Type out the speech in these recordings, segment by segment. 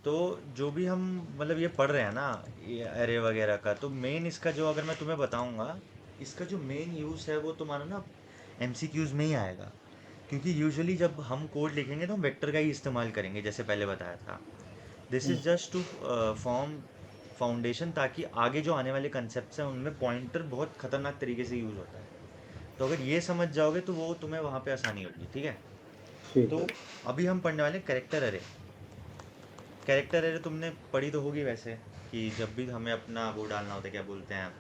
तो जो भी हम मतलब ये पढ़ रहे हैं ना, ये अरे वगैरह का, तो मेन इसका जो अगर मैं तुम्हें बताऊंगा, इसका जो मेन यूज़ है वो तुम्हारा ना एमसीक्यूज में ही आएगा। क्योंकि यूजुअली जब हम कोड लिखेंगे तो हम वेक्टर का ही इस्तेमाल करेंगे, जैसे पहले बताया था। This hmm, is just to form foundation, ताकि आगे जो आने वाले कंसेप्ट हैं उनमें पॉइंटर बहुत खतरनाक तरीके से यूज़ होता है। तो अगर ये समझ जाओगे तो वो तुम्हें वहाँ पे आसानी होगी, ठीक है। ठीक तो है। अभी हम पढ़ने वाले कैरेक्टर अरे। कैरेक्टर एरे तुमने पढ़ी तो होगी वैसे, कि जब भी हमें अपना वो डालना होता है, क्या बोलते हैं,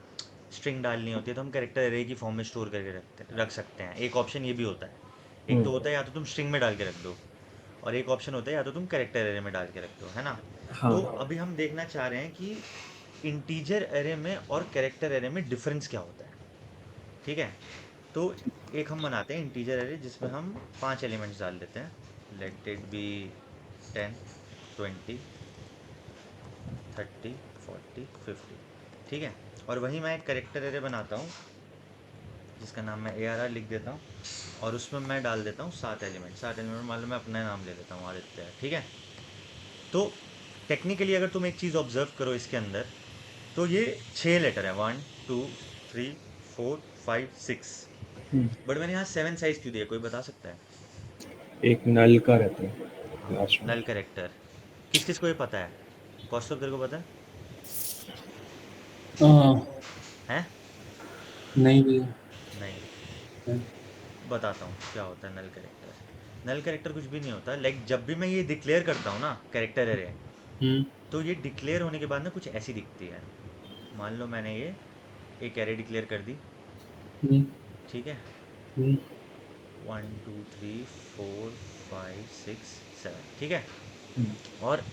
स्ट्रिंग डालनी होती है, तो हम कैरेक्टर एरे की फॉर्म में स्टोर करके रख सकते हैं। एक ऑप्शन ये भी होता है। एक तो हम्म। होता है या तो तुम स्ट्रिंग में डाल के रख दो, और एक ऑप्शन होता है या तो तुम कैरेक्टर एरे में डाल के रख दो, है ना। तो हाँ। अभी हम देखना चाह रहे हैं कि इंटीजर एरे में और कैरेक्टर एरे में डिफरेंस क्या होता है, ठीक है। तो एक हम बनाते हैं इंटीजर एरे जिसमें हम 5 एलिमेंट्स डाल देते हैं। लेट इट बी 10, 20, 30, 40, 50, ठीक है। और वहीं मैं एक करेक्टर एरे बनाता हूँ जिसका नाम मैं ARR लिख देता हूँ, और उसमें मैं डाल देता हूँ 7 एलिमेंट। 7 एलिमेंट मान लो मैं अपना नाम ले लेता हूँ, आदित्य है, ठीक है। तो टेक्निकली अगर तुम एक चीज़ ऑब्जर्व करो इसके अंदर, तो ये 6 लेटर है, 1, 2, 3, 4, 5, 6। हम्म। बट मैंने यहाँ 7 साइज क्यों दिया, कोई बता सकता है? एक नल का रहता है हाँ, लास्ट में। Null character. किस किस को ये पता है? कौस्तुभ तेरे को पता है? हाँ। हैं? नहीं भैया। नहीं। बताता हूँ क्या होता है नल कैरेक्टर। नल कैरेक्टर कुछ भी नहीं होता, लाइक जब भी मैं ये डिक्लेयर करता हूँ ना कैरेक्टर एरे, हम्म। तो ये डिक्लेयर होने के बाद ना कुछ ऐसी दिखती है। मान लो मैंने ये एक एरे डिक्लेयर कर दी, हम्म। ठीक है। हम्म। 1, 2, 3, 4, 5, 6, 7, ठीक है। हम्म। और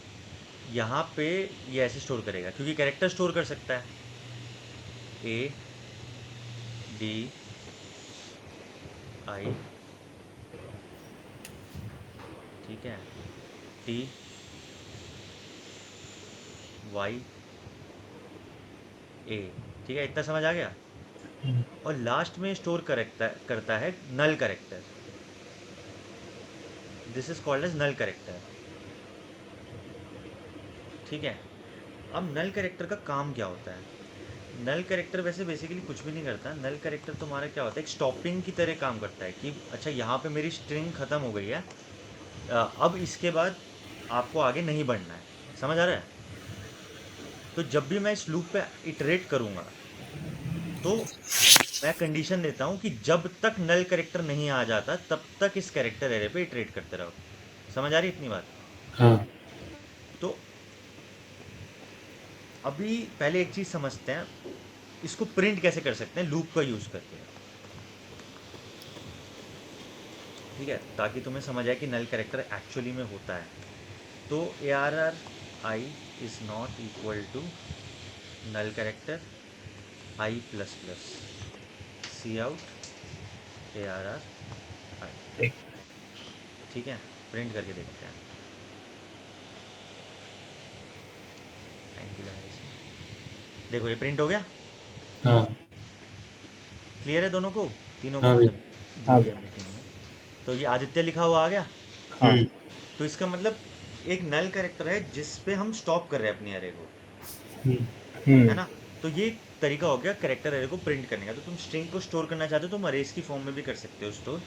यहाँ पे ये ऐसे स्टोर करेगा, क्योंकि कैरेक्टर स्टोर कर सकता है। A, D, I, ठीक है, T, Y, A, ठीक है, इतना समझ आ गया। और लास्ट में स्टोर करता है null character. This is called as null character, ठीक है। अब नल करेक्टर का काम क्या होता है? नल करेक्टर वैसे बेसिकली कुछ भी नहीं करता। नल करेक्टर तुम्हारा क्या होता है, एक स्टॉपिंग की तरह काम करता है कि अच्छा यहाँ पे मेरी स्ट्रिंग खत्म हो गई है, अब इसके बाद आपको आगे नहीं बढ़ना है। समझ आ रहा है? तो जब भी मैं इस लूप पे इटरेट करूँगा, तो मैं कंडीशन देता हूँ कि जब तक नल करेक्टर नहीं आ जाता तब तक इस कैरेक्टर एरे पे इटरेट करते रहो। समझ आ रही है इतनी बात? हाँ। तो अभी पहले एक चीज़ समझते हैं, इसको प्रिंट कैसे कर सकते हैं लूप का यूज़ करके, ठीक है, ताकि तुम्हें समझ आए कि नल कैरेक्टर एक्चुअली में होता है। तो ARR I is not equal to null character I++, c out ARR I, एक। ठीक है। प्रिंट करके देखते हैं। एंगुलर है इसमें, देखो ये प्रिंट हो गया। हाँ। क्लियर है दोनों को, तीनों को हाँ भैया। मतलब, जो हाँ भी भैया। हम लिखेंगे। तो ये आदित्य लिखा हुआ आ गया। हाँ। तो इसका मतलब एक नल कैरेक्टर है जिस पे हम स्टॉप कर रहे हैं अपनी एरे को, हम्म। है हम्म। ना। तो ये एक तरीका हो गया कैरेक्टर एरे को प्रिंट करने का। तो तुम स्ट्रिंग को स्टोर करना चाहते हो तो तुम अरेज की फॉर्म में भी कर सकते हो store,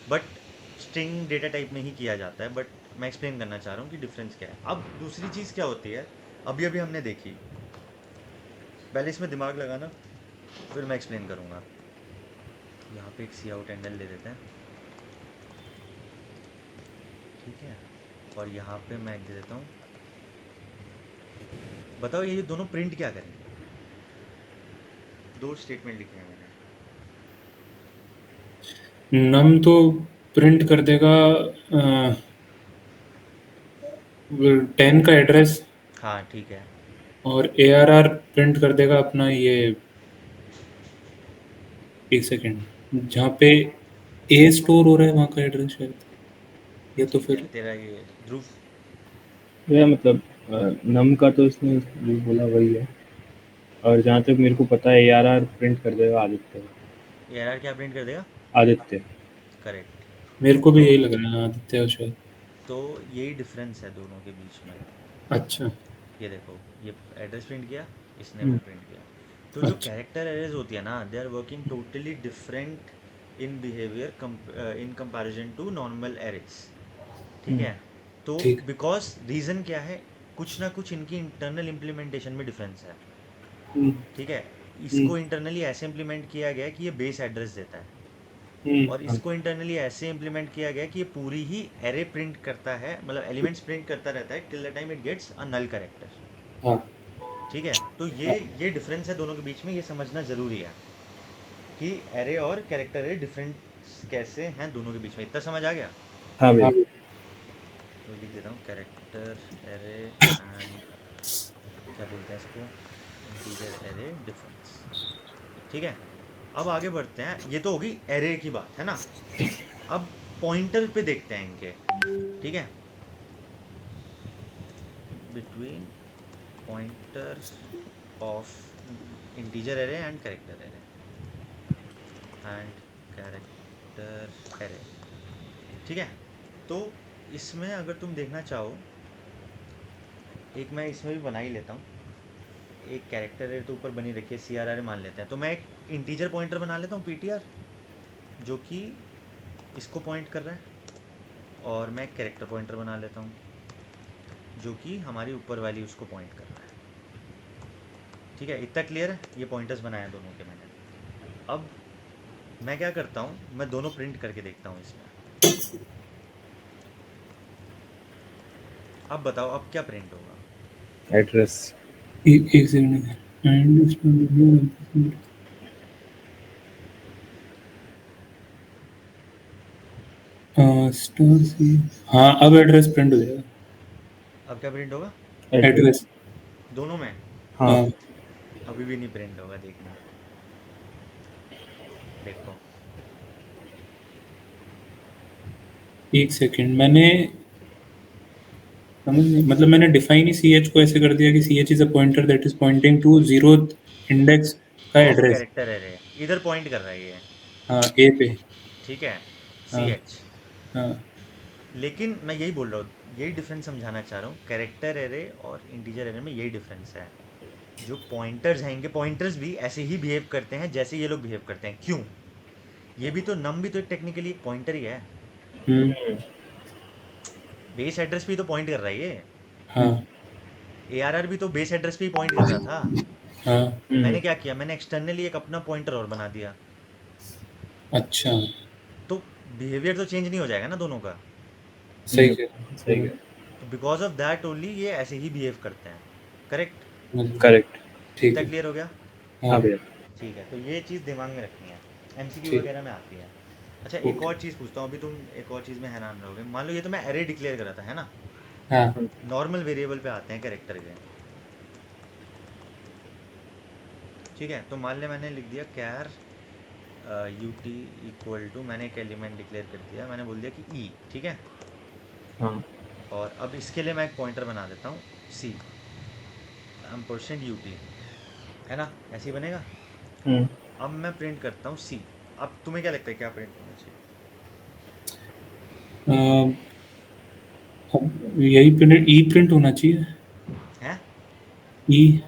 but string data type में ही किया जाता है। बट मैं एक्सप्लेन करना चाह रहा हूँ कि डिफरेंस क्या है। अब दूसरी चीज़ क्या होती है, अभी अभी हमने देखी, पहले इसमें दिमाग लगाना, फिर मैं एक्सप्लेन करूँगा। यहाँ पे एक सी आउट हैंडल ले देते हैं, ठीक है। और यहाँ पे मैं एक दे देता हूँ। बताओ ये दोनों प्रिंट क्या करेंगे? दो स्टेटमेंट लिखे हैं मैंने। नम तो प्रिंट कर देगा 10 का एड्रेस। हाँ ठीक है। और ARR प्रिंट कर देगा अपना ये। एक सेकेंड, जहाँ पे ए स्टोर हो रहा है वहाँ का एड्रेस शायद, या तो ठीक है, फिर। तेरा ये ध्रुव। भैया मतलब नम का तो इसने जो बोला वही है। और जहाँ तक मेरे को पता है ARR प्रिंट कर देगा आदित्य। ARR क्या प्रिंट कर देगा? आदित्य। करेक्ट। मेरे को भी तो यही लग रहा है, आदित्य शायद। तो यही डिफरेंस है दोनों के बीच में। अच्छा। ये देखो, ये एड्रेस प्रिंट किया, इसने वो हम्म, प्रिंट किया। तो जो अच्छा। कैरेक्टर एरेज होती है ना, they are working totally different in behaviour in comparison to normal arrays. ठीक हम्म, है। तो ठीक। बिकॉज रीज़न क्या है, कुछ ना कुछ इनकी इंटरनल इम्प्लीमेंटेशन में डिफरेंस है। हम्म, ठीक है। हम्म, इसको इंटरनली ऐसे इम्प्लीमेंट किया गया है कि ये बेस एड्रेस देता है, और हाँ, इसको इंटरनली ऐसे इम्प्लीमेंट किया गया है कि ये पूरी ही एरे प्रिंट करता है, मतलब एलिमेंट्स प्रिंट करता रहता है till the time it gets a null character. हाँ, ठीक है। तो हाँ, ये डिफरेंस है दोनों के बीच में, ये समझना ज़रूरी है कि एरे और कैरेक्टर एरे डिफरेंस कैसे हैं दोनों के बीच में। इतना समझ आ गया? हाँ भैया। तो लिख देता हूँ, कैरेक्टर एरे एंड क्या बोलते हैं इसको, इंटीजर एरे डिफरेंस। ठीक है। अब आगे बढ़ते हैं, ये तो होगी एरे की बात है ना। अब पॉइंटर पे देखते हैं इनके। ठीक है। Between pointer of integer array and character array and character array. ठीक है। तो इसमें अगर तुम देखना चाहो, एक मैं इसमें भी बना ही लेता हूँ। एक कैरेक्टर एरे तो ऊपर बनी रखी है, सी आर आर मान लेते हैं, तो मैं एक इंटीजर पॉइंटर बना लेता हूँ पीटीआर, जो कि इसको पॉइंट कर रहा है। और मैं एक कैरेक्टर पॉइंटर बना लेता हूँ जो कि हमारी ऊपर वाली उसको पॉइंट कर रहा है। ठीक है, इतना क्लियर है? ये पॉइंटर्स बनाए हैं दोनों के मैंने। अब मैं क्या करता हूँ, मैं दोनों प्रिंट करके देखता हूँ इसमें। अब बताओ अब क्या प्रिंट होगा। एड्रेस। एक सेकंड। And star c. हाँ, अब एड्रेस प्रिंट हो जाएगा। अब क्या प्रिंट होगा एड्रेस। दोनों में? हाँ। अभी भी नहीं प्रिंट होगा, देखना। देखो। एक सेकंड, मैंने समझ नहीं, मतलब मैंने डिफाइन ही सी एच को ऐसे कर दिया कि C H is a pointer that is pointing to zero index का ऑफ एड्रेस। कैरेक्टर एरे, इधर पॉइंट कर रहा है ये। हाँ, ए पे। ठीक है। सी हाँ, एच। हाँ, लेकिन मैं यही बोल रहा हूँ, यही डिफरेंस समझाना चाह रहा हूँ, कैरेक्टर एरे और इंटीजर एरे में यही डिफरेंस है। जो पॉइंटर्स हैं, इनके पॉइंटर्स भी ऐसे ही बिहेव करते हैं जैसे ये लोग बिहेव करते हैं। क्यों? ये भी तो, नम भी तो टेक्निकली एक पॉइंटर ही है। बेस एड्रेस पे ही तो पॉइंट कर रहा है ये। हाँ, ए आर आर भी तो बेस एड्रेस पे ही पॉइंट कर रहा था। हाँ। मैंने क्या किया, मैंने एक्सटर्नली एक अपना पॉइंटर और बना दिया। अच्छा। तो बिहेवियर तो चेंज नहीं हो जाएगा ना दोनों का। सही कह सही कह तो बिकॉज ऑफ दैट ओनली ये ऐसे ही बिहेव करते हैं। करेक्ट? करेक्ट। ठीक इतना है। क्लियर हो गया? हाँ भैया। ठीक है, तो ये चीज़ दिमाग में रखनी है, एमसीक्यू ठीक। वगैरह में आती है। अच्छा, एक ओके। और चीज़ पूछता हूँ, अभी तुम एक और चीज़ में हैरान रहोगे। मान लो ये तो मैं एरे डिक्लेयर करा था, है ना। हाँ। नॉर्मल वेरिएबल पे आते हैं कैरेक्टर के। ठीक है, तो मान ले मैंने लिख दिया कैर यू टी इक्वल टू, मैंने एक एलिमेंट डिक्लेयर कर दिया, मैंने बोल दिया कि ई। ठीक है। हाँ। और अब इसके लिए मैं एक पॉइंटर बना देता हूँ, सी परसेंट यू टी, है ना, ऐसे ही बनेगा। हम्म। अब मैं प्रिंट करता हूँ सी। अब तुम्हें क्या लगता है क्या प्रिंट होना चाहिए? अब यही प्रिंट ई प्रिंट होना चाहिए। है? ई।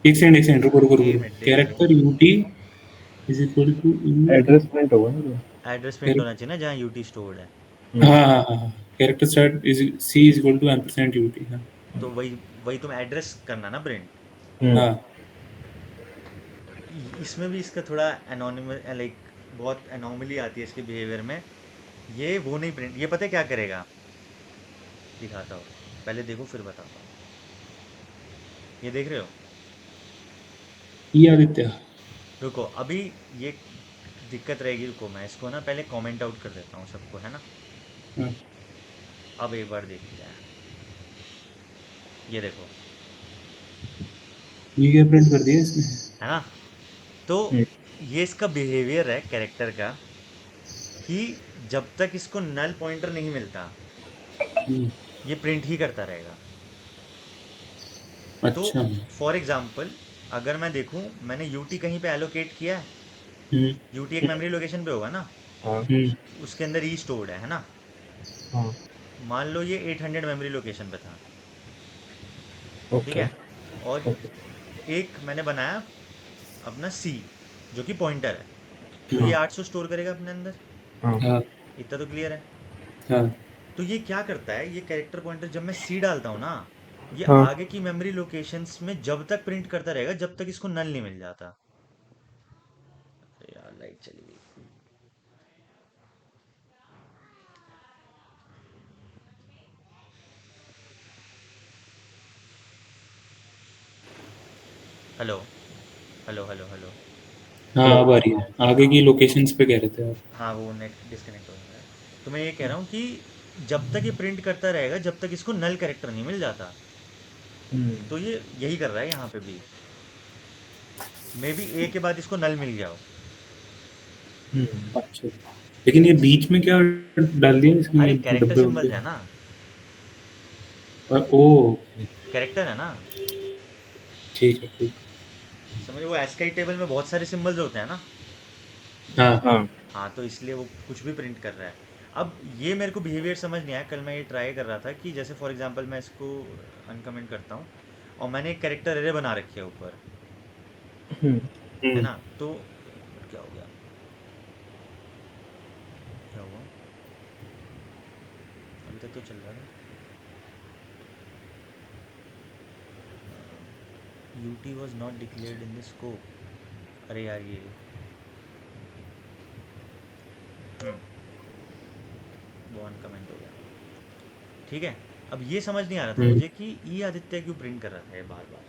एक सेकंड, रुको रुको रुको एक रुको। मिनट देख लूँ। Character UT is equal to address print होगा ना। एड्रेस प्रिंट होना चाहिए ना जहाँ यू टी स्टोर्ड है। हाँ, हाँ, हाँ। Character start is C is equal to ampersand UT. हाँ। तो वही वही तुम एड्रेस करना ना प्रिंट। हाँ। इसमें भी इसका थोड़ा एनोनिमस, लाइक बहुत एनोमली आती है इसके बिहेवियर में। ये वो नहीं प्रिंट, ये पता है क्या करेगा, दिखाता हूँ, पहले देखो फिर बताता हूँ। ये देख रहे हो? ई आदित्य। रुको अभी, ये दिक्कत रहेगी, रुको मैं इसको ना पहले कमेंट आउट कर देता हूँ सबको, है ना। हाँ। अब एक बार देख लिया है, ये देखो, ये क्या प्रिंट कर दिया इसने? है ना। तो ये इसका बिहेवियर है कैरेक्टर का, कि जब तक इसको नल पॉइंटर नहीं मिलता ये प्रिंट ही करता रहेगा। तो अच्छा। फॉर एग्जांपल, अगर मैं देखूं मैंने यूटी कहीं पे एलोकेट किया है, हम्म। यूटी एक मेमोरी लोकेशन पे होगा ना, हाँ। उसके अंदर ई स्टोर्ड है ना। हाँ। मान लो ये 800 मेमोरी लोकेशन पे था, ठीक ओके, है। और ओके। एक मैंने बनाया अपना सी, जो कि पॉइंटर है, तो ये हाँ, 800 स्टोर करेगा अपने अंदर। हाँ, हाँ इतना तो क्लियर है। हाँ तो ये क्या करता है, ये कैरेक्टर पॉइंटर जब मैं सी डालता हूँ ना, ये हाँ। आगे की मेमोरी लोकेशंस में जब तक प्रिंट करता रहेगा जब तक इसको नल नहीं मिल जाता। अरे यार लाइट चली गई। Hello, hello, hello, hello. हाँ, हेलो। अब आ रही है। आगे की लोकेशंस पे कह रहे थे आप। हाँ, वो नेट डिस्कनेक्ट हो गया है। तो मैं ये कह रहा हूँ कि जब तक ये प्रिंट करता रहेगा जब तक इसको नल कैरेक्टर नहीं मिल जाता। हुँ, तो ये यही कर रहा है यहाँ पे भी। मे बी ए के बाद इसको नल मिल गया हो। हुँ। अच्छा, लेकिन ये बीच में क्या डाल दिया इसमें, अरे ये कैरेक्टर डब्बे सिंबल्स वब्बे? है ना, ओ, कैरेक्टर है ना। ठीक है, ठीक। समझ, वो एसकाई टेबल में बहुत सारे सिंबल्स होते हैं ना। हाँ हाँ। हाँ, तो इसलिए वो कुछ भी प्रिंट कर रहा है। अब ये मेरे को बिहेवियर समझ नहीं आया। कल मैं ये ट्राई कर रहा था कि जैसे फॉर एग्जांपल मैं इसको अनकमेंट करता हूँ और मैंने एक कैरेक्टर एरे बना रखी है ऊपर, हुँ, है हम्म, ना। तो एक मिनट, क्या हो गया, क्या हुआ, अभी तक तो चल रहा था। UT was not declared in the scope. अरे यार ये वो अनकमेंट हो गया। ठीक है। अब ये समझ नहीं आ रहा था हम्म, मुझे कि ई आदित्य क्यों प्रिंट कर रहा था ये बार बार।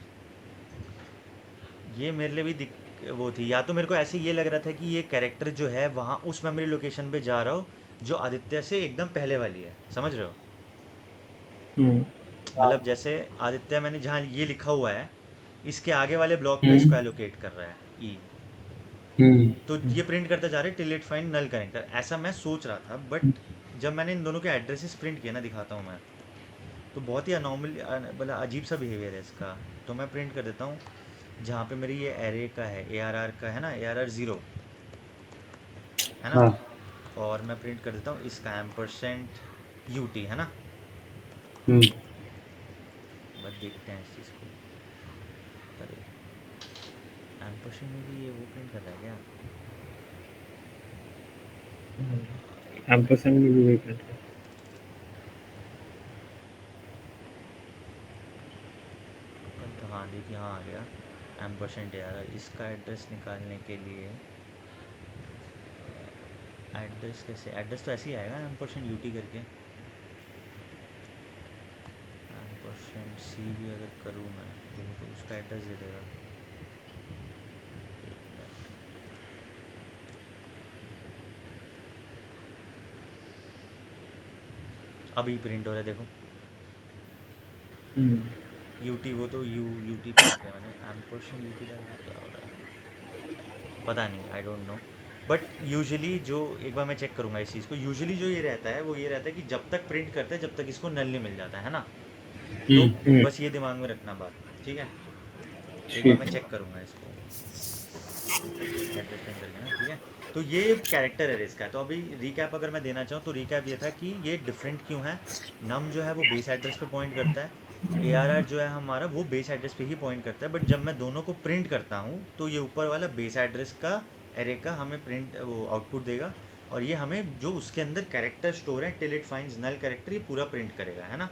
ये मेरे लिए भी वो थी, या तो मेरे को ऐसे ये लग रहा था कि ये कैरेक्टर जो है वहाँ उस मेमोरी लोकेशन पे जा रहा हो जो आदित्य से एकदम पहले वाली है, समझ रहे हो। हुँ, मतलब जैसे आदित्य मैंने जहाँ ये लिखा हुआ है, इसके आगे वाले ब्लॉक पे इसको हम्म, एलोकेट कर रहा है ई। हम्म, तो ये प्रिंट करता जा रहा है till it find null connector, ऐसा मैं सोच रहा था। बट जब मैंने इन दोनों के एड्रेसेस प्रिंट किए ना, दिखाता हूँ मैं, तो बहुत ही अनॉमली, मतलब अजीब सा बिहेवियर है इसका। तो मैं प्रिंट कर देता हूँ जहाँ पे मेरी ये एरे का है, ए आर आर का है ना, ए आर आर ज़ीरो, है ना। हाँ, और मैं प्रिंट कर देता हूँ इसका एम्परसेंट यू टी, है ना। हम्म, बस देखते हैं इस चीज़ को। अरे एम्परसेंट में भी ये वो प्रिंट कर रहा है क्या। एक मिनट। एम्परसैंड में भी वही प्रिंट है। तो हाँ देखिए, हाँ आ गया एम्परसेंट यार। इसका एड्रेस निकालने के लिए एड्रेस कैसे, एड्रेस तो ऐसे ही आएगा एम्परसेंट यू टी करके। एम्परसेंट सी भी अगर करूँ मैं तो वो तो उसका एड्रेस दे देगा। एक मिनट। अभी प्रिंट हो रहा है देखो। हुँ, यू टी, वो तो यू टी प्रिंट किया मैंने, एम्परसेंट यू टी डाल के क्या हो रहा है पता नहीं, I don't know. But usually जो, एक बार मैं चेक करूंगा इस चीज़ को, यूजुअली जो ये रहता है वो ये रहता है कि जब तक प्रिंट करते हैं जब तक इसको नल नहीं मिल जाता है ना। तो हुँ, बस ये दिमाग में रखना बात, ठीक है। एक बार ठीक मैं है। चेक करूंगा इसको एड्रेस प्रिंट करके ना, ठीक है। तो ये कैरेक्टर है इसका। तो अभी रिकैप अगर मैं देना चाहूँ तो रिकैप ये था कि ये डिफरेंट क्यों है। नम जो है वो बेस एड्रेस पे पॉइंट करता है, ए आर आर जो है हमारा वो बेस एड्रेस पे ही पॉइंट करता है। बट जब मैं दोनों को प्रिंट करता हूँ तो ये ऊपर वाला बेस एड्रेस का एरे का हमें प्रिंट वो आउटपुट देगा, और ये हमें जो उसके अंदर कैरेक्टर स्टोर है till it finds null character, ये पूरा प्रिंट करेगा, है ना।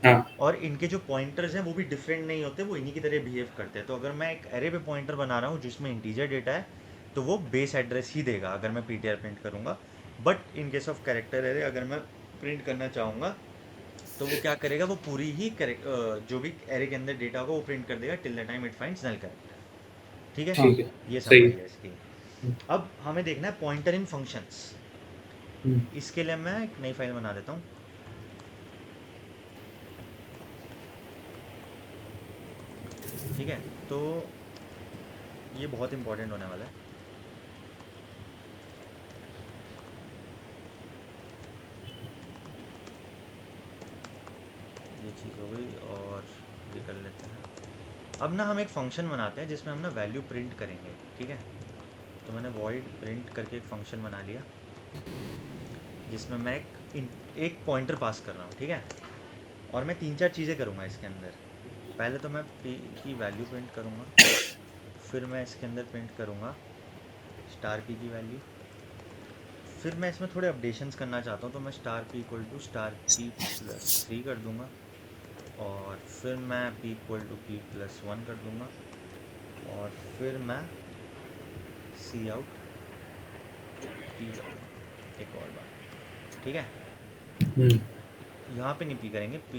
हाँ, और इनके जो पॉइंटर्स हैं वो भी डिफरेंट नहीं होते, वो इन्हीं की तरह बिहेव करते हैं। तो अगर मैं एक एरे पे पॉइंटर बना रहा हूँ जिसमें इंटीजर डेटा है तो वो बेस एड्रेस ही देगा अगर मैं पीटीआर प्रिंट करूँगा। But in case of character array अगर मैं प्रिंट करना चाहूँगा तो वो क्या करेगा, वो पूरी ही जो भी एरे के अंदर डेटा होगा वो प्रिंट कर देगा till the time it finds null character. ठीक है। ठीक है, ये सही समरी है। है इसकी। अब हमें देखना है पॉइंटर इन फंक्शंस। हम्म, इसके लिए मैं एक नई फाइल बना देता हूँ। ठीक है। तो ये बहुत इंपॉर्टेंट होने वाला है। ये चीज़ हो गई, और ये कर लेते हैं। अब ना हम एक फंक्शन बनाते हैं जिसमें हम ना वैल्यू प्रिंट करेंगे, ठीक है। तो मैंने वॉइड प्रिंट करके एक फंक्शन बना लिया जिसमें मैं एक पॉइंटर पास कर रहा हूँ, ठीक है। और मैं तीन चार चीज़ें करूँगा इसके अंदर। पहले तो मैं p की वैल्यू प्रिंट करूँगा, फिर मैं इसके अंदर प्रिंट करूँगा स्टार p की वैल्यू, फिर मैं इसमें थोड़े अपडेशंस करना चाहता हूँ, तो मैं star p equal to star p plus 3 कर दूँगा, और फिर मैं p equal to p plus 1 कर दूँगा, और फिर मैं सी आउट p करूँगा एक और बार, ठीक है। यहाँ पे नहीं p करेंगे, p,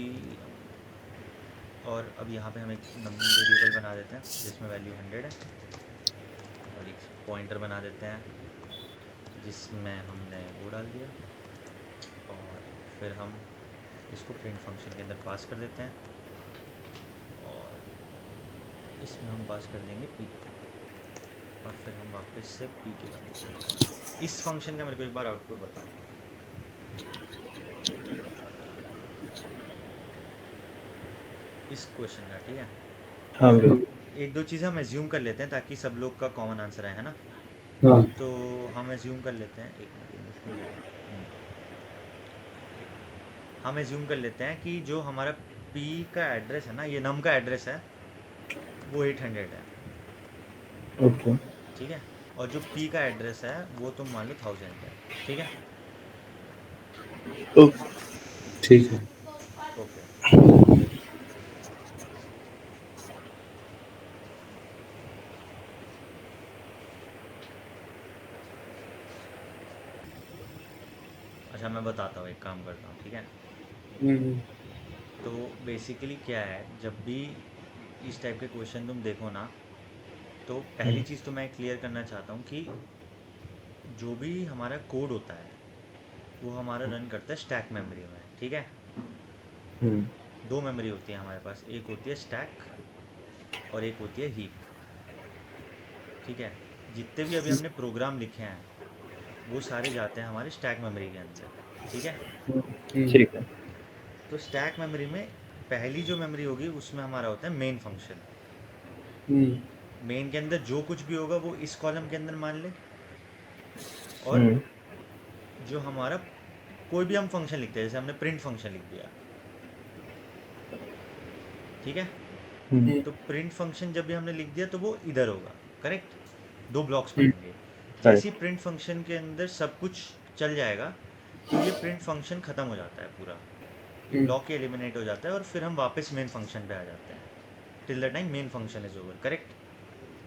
और अब यहाँ पे हम एक वेरिएबल बना देते हैं जिसमें वैल्यू 100 है, और एक पॉइंटर बना देते हैं जिसमें हमने वो डाल दिया, और फिर हम इसको प्रिंट फंक्शन के अंदर पास कर देते हैं, और इसमें हम पास कर देंगे p, और फिर हम वापस से p की वैल्यू। इस फंक्शन का मेरे को एक बार आउटपुट बताओ। इस क्वेश्चन का, ठीक है। हाँ ब्रो। एक दो चीज़ें हम एज्यूम कर लेते हैं ताकि सब लोग का कॉमन आंसर आए, है ना। हाँ तो हम एज्यूम कर लेते हैं, एक मिनट मुश्किल हो गया। हम एज्यूम कर लेते हैं कि जो हमारा p का एड्रेस है ना, ये num का एड्रेस है, वो 800 है, ओके ठीक है। और जो p का एड्रेस है वो तुम मान लो 1000 है, ठीक है। ठीक है। ओके, अच्छा मैं बताता हूँ, एक काम करता हूँ, ठीक है। तो बेसिकली क्या है, जब भी इस टाइप के क्वेश्चन तुम देखो ना, तो पहली चीज़ तो मैं क्लियर करना चाहता हूँ कि जो भी हमारा कोड होता है वो हमारा रन करता है स्टैक मेमोरी में, ठीक है। दो मेमोरी होती है हमारे पास, एक होती है स्टैक और एक होती है हीप, ठीक है। जितने भी अभी हमने प्रोग्राम लिखे हैं वो सारे जाते हैं हमारे स्टैक मेमोरी के अंदर, ठीक है। ठीक है। तो स्टैक मेमोरी में पहली जो मेमोरी होगी उसमें हमारा होता है मेन फंक्शन। मेन के अंदर जो कुछ भी होगा वो इस कॉलम के अंदर मान ले, और जो हमारा कोई भी हम फंक्शन लिखते हैं, जैसे हमने प्रिंट फंक्शन लिख दिया, ठीक है। तो प्रिंट फंक्शन जब भी हमने लिख दिया तो वो इधर होगा, करेक्ट। दो ब्लॉक्स बनेंगे, जैसे ही प्रिंट फंक्शन के अंदर सब कुछ चल जाएगा तो ये प्रिंट फंक्शन ख़त्म हो जाता है पूरा, ये ब्लॉक एलिमिनेट हो जाता है, और फिर हम वापस मेन फंक्शन पे आ जाते हैं, till the time main function is over, correct.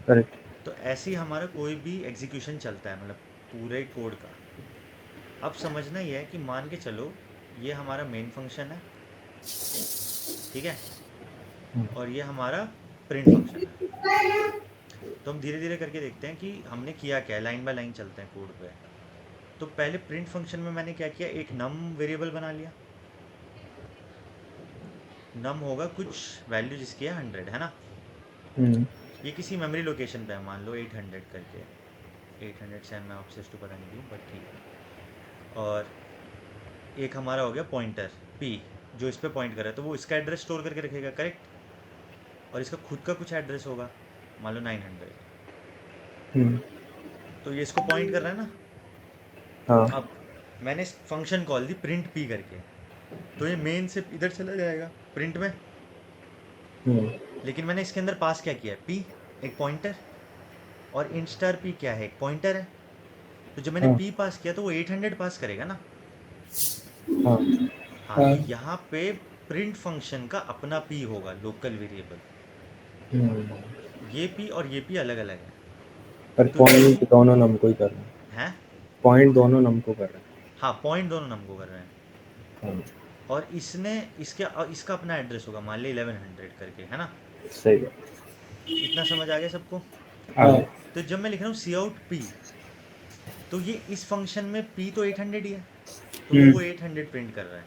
Correct. तो ऐसे ही हमारा कोई भी एग्जीक्यूशन चलता है, मतलब पूरे कोड का। अब समझना ही है कि मान के चलो ये हमारा मेन फंक्शन है, ठीक है, और ये हमारा प्रिंट फंक्शन है। तो हम धीरे धीरे करके देखते हैं कि हमने किया क्या है, लाइन बाय लाइन चलते हैं कोड पे। तो पहले प्रिंट फंक्शन में मैंने क्या किया, एक नम वेरिएबल बना लिया। नम होगा कुछ वैल्यू जिसकी है 100, है ना। ये किसी मेमोरी लोकेशन पे है, मान लो 800 करके, 800 से मैं ऑब्सेस टू पता नहीं क्यों, बट ठीक है। और एक हमारा हो गया पॉइंटर p, जो इस पे पॉइंट कर रहा है, तो वो इसका एड्रेस स्टोर करके रखेगा, करेक्ट। और इसका खुद का कुछ एड्रेस होगा, मान लो 900, तो ये इसको पॉइंट कर रहा है ना। हाँ अब मैंने फंक्शन कॉल दी प्रिंट p करके, तो ये मेन से इधर चला जाएगा प्रिंट में, लेकिन मैंने इसके अंदर पास क्या किया है, p एक पॉइंटर, और इंट स्टार p क्या है, एक पॉइंटर है। तो जब मैंने p पास किया तो वो 800 पास करेगा ना। हाँ, तो यहाँ पे प्रिंट फंक्शन का अपना p होगा, लोकल वेरिएबल। ये p और ये p अलग अलग है, पर तो पॉइंट दोनों नम को ही कर रहे हैं। हैं। पॉइंट दोनों नम को कर रहे हैं। हाँ, पॉइंट दोनों नम को कर रहे हैं, और इसने इसका अपना एड्रेस होगा, मान ली 1100 करके, है ना। सही है। इतना समझ आ गया सबको। तो जब मैं लिख रहा हूँ सी आउट p, तो ये इस फंक्शन में p तो 800 ही है, तो वो 800 प्रिंट कर रहा है,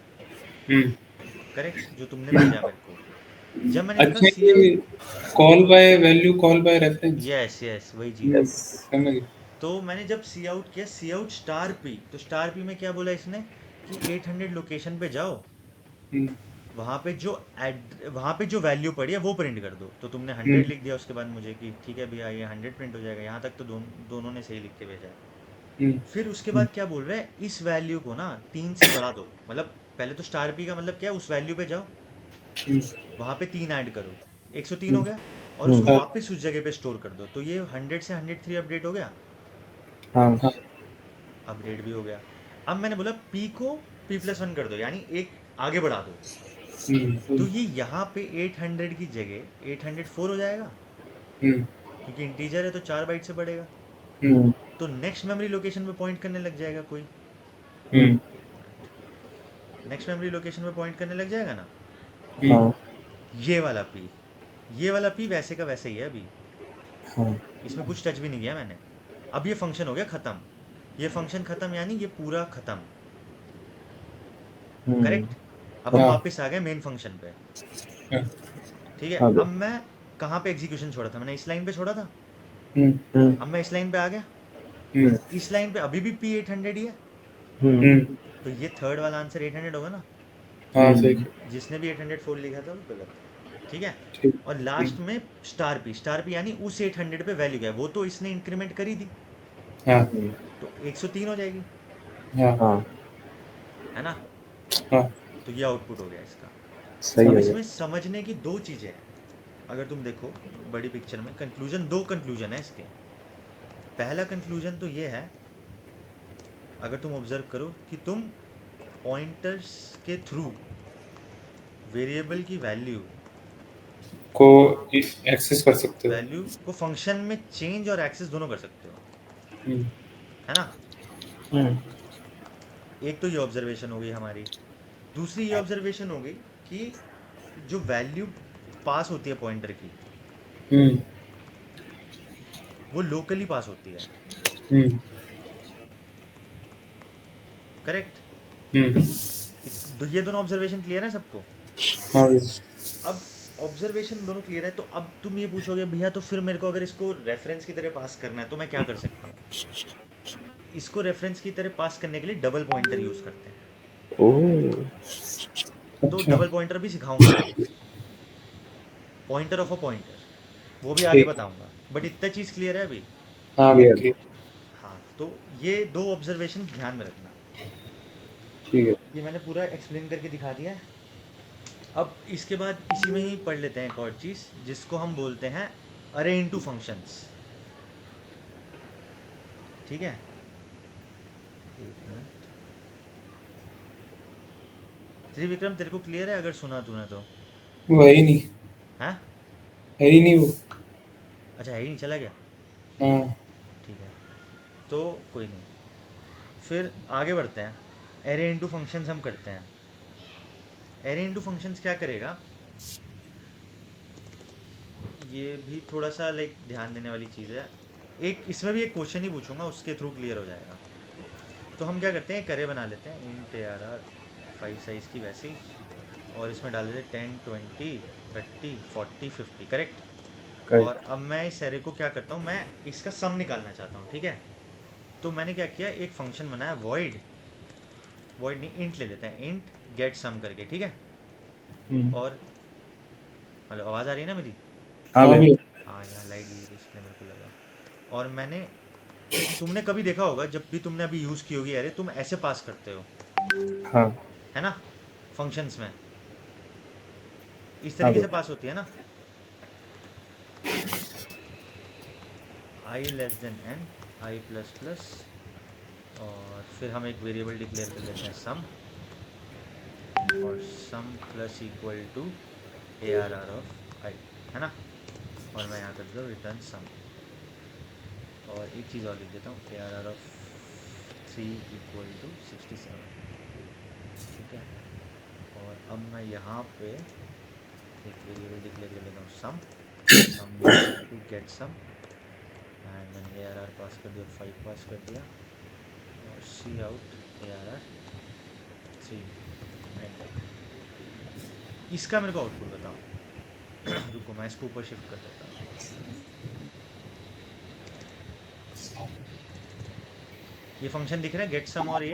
करेक्ट, जो तुमने भेजा मेरे को। जब मैंने लिखा cout, call by value, call by reference. Yes वही चीज़ है। तो मैंने जब सी आउट किया, सी आउट स्टार p, तो स्टार p में क्या बोला इसने कि 800 लोकेशन पे जाओ, वहाँ पे जो वैल्यू पड़ी है वो प्रिंट कर दो। तो तुमने 100 लिख दिया उसके बाद मुझे कि ठीक है भैया ये 100 प्रिंट हो जाएगा, यहाँ तक तो दोनों ने सही लिख के भेजा है। फिर उसके बाद क्या बोल रहा है, इस वैल्यू को ना 3 से बढ़ा दो। मतलब पहले तो स्टार p का मतलब क्या है, उस वैल्यू पे जाओ, वहाँ पे 3 ऐड करो, 103 हो गया और उसको हाँ। वापस उस जगह पे स्टोर कर दो, तो ये 100 से 103 अपडेट हो गया, हाँ अपडेट भी हो गया। अब मैंने बोला p को p+1 कर दो, यानी एक आगे बढ़ा दो, तो ये यहाँ पे 800 की जगह 804 हो जाएगा, क्योंकि इंटीजर है तो 4 बाइट से बढ़ेगा, तो नेक्स्ट मेमोरी लोकेशन पे पॉइंट करने लग जाएगा कोई, नेक्स्ट मेमोरी लोकेशन पे पॉइंट करने लग जाएगा ना। हाँ ये वाला p, ये वाला p वैसे का वैसे ही है अभी, हाँ इसमें कुछ टच भी नहीं किया मैंने। अब ये फंक्शन हो गया ख़त्म, ये फंक्शन ख़त्म यानी ये पूरा ख़त्म, करेक्ट। अब हम हाँ। वापस आ गए मेन फंक्शन पे, ठीक है। हाँ अब मैं कहाँ पे एग्जीक्यूशन छोड़ा था, मैंने इस लाइन पे छोड़ा था, हम्म अब मैं इस लाइन पे आ गया, इस लाइन पे अभी भी p 800 ही है, तो ये थर्ड वाला आंसर 800 होगा ना, हाँ सही। जिसने भी 804 लिखा था वो गलत, ठीक है। ठीक। और लास्ट में स्टार p यानी उस 800 पे वैल्यू क्या है, वो तो इसने इंक्रीमेंट करी थी, हाँ तो 103 हो जाएगी, हाँ हाँ है ना। हाँ तो ये आउटपुट हो गया इसका। सही अब हो इसमें समझने की दो चीज़ें हैं, अगर तुम देखो बड़ी पिक्चर में कंक्लूजन, दो कंक्लूजन है इसके। पहला कंक्लूजन तो ये है, अगर तुम ऑब्जर्व करो कि तुम पॉइंटर्स के थ्रू वेरिएबल की वैल्यू को एक्सेस कर सकते हो। को फंक्शन में चेंज और एक्सेस दोनों कर सकते हो, है ना। एक तो ये ऑब्जर्वेशन हो गई हमारी, दूसरी ये ऑब्जर्वेशन हो गई कि जो वैल्यू पास होती है पॉइंटर की, वो लोकली पास होती है, करेक्ट। तो ये दोनों ऑब्जर्वेशन क्लियर है सबको। हाँ अब ऑब्जर्वेशन दोनों क्लियर है, तो अब तुम ये पूछोगे भैया तो फिर मेरे को अगर इसको रेफरेंस की तरह पास करना है तो मैं क्या कर सकता हूँ। इसको रेफरेंस की तरह पास करने के लिए डबल पॉइंटर यूज करते हैं, ओह तो अच्छा। डबल पॉइंटर भी सिखाऊंगा मैं, पॉइंटर ऑफ अ पॉइंटर, वो भी आगे ठीक। बताऊंगा, बट इतना चीज़ क्लियर है अभी। हाँ भैया। हाँ, तो ये दो ऑब्जर्वेशन ध्यान में रखना, ठीक है। ये मैंने पूरा एक्सप्लेन करके दिखा दिया है। अब इसके बाद इसी में ही पढ़ लेते हैं एक और चीज़, जिसको हम बोलते हैं अरे इनटू फंक्शंस, ठीक है। एक मिनट, त्रिविक्रम तेरे को क्लियर है अगर सुना तूने तो? वो है ही नहीं, हाँ, है ही नहीं वो। अच्छा है ही नहीं, चला गया, हाँ ठीक है, तो कोई नहीं, फिर आगे बढ़ते हैं। एरे इनटू फंक्शंस हम करते हैं। एरे इनटू फंक्शंस क्या करेगा, ये भी थोड़ा सा लाइक ध्यान देने वाली चीज़ है। एक इसमें भी एक क्वेश्चन ही पूछूंगा, उसके थ्रू क्लियर हो जाएगा। तो हम क्या करते हैं, एक अरे बना लेते हैं इंट ARR 5 साइज़ की वैसे ही, और इसमें डाल देते हैं 10 20 30 40 50, करेक्ट। और अब मैं इस एरे को क्या करता हूँ, मैं इसका सम निकालना चाहता हूँ, ठीक है। तो मैंने क्या किया, एक फंक्शन बनाया वॉइड नहीं, इंट ले लेते हैं, इंट गेट सम करके, ठीक है। और हेलो, आवाज़ आ रही है ना मेरी? हाँ भैया। हाँ, यहाँ लाइट गिरी इसलिए मेरे को लगा। और मैंने, तुमने कभी देखा होगा जब भी तुमने अभी यूज़ की होगी अरे, तुम ऐसे पास करते हो, हाँ है ना, फंक्शंस में इस हाँ तरीके से भैया। पास होती है ना, i less than n, i plus plus, और फिर हम एक वेरिएबल डिक्लेयर कर लेते हैं सम, और sum plus equal to ARR of i, है ना। और मैं यहाँ कर देता हूँ रिटर्न सम, और एक चीज़ और लिख देता हूँ, ARR ऑफ 3 इक्वल टू 67, ठीक है। और अब मैं यहाँ पे एक वेरिएबल डिक्लेयर कर लेता हूँ सम टू गेट सम, एंड मैंने ARR पास कर दिया, 5 पास कर दिया, और सी आउट ARR 3, एंटर। इसका मेरे को आउटपुट बताओ। रुको मैं इसको ऊपर शिफ्ट कर देता हूँ। ये फंक्शन दिख रहा है गेट सम, और ये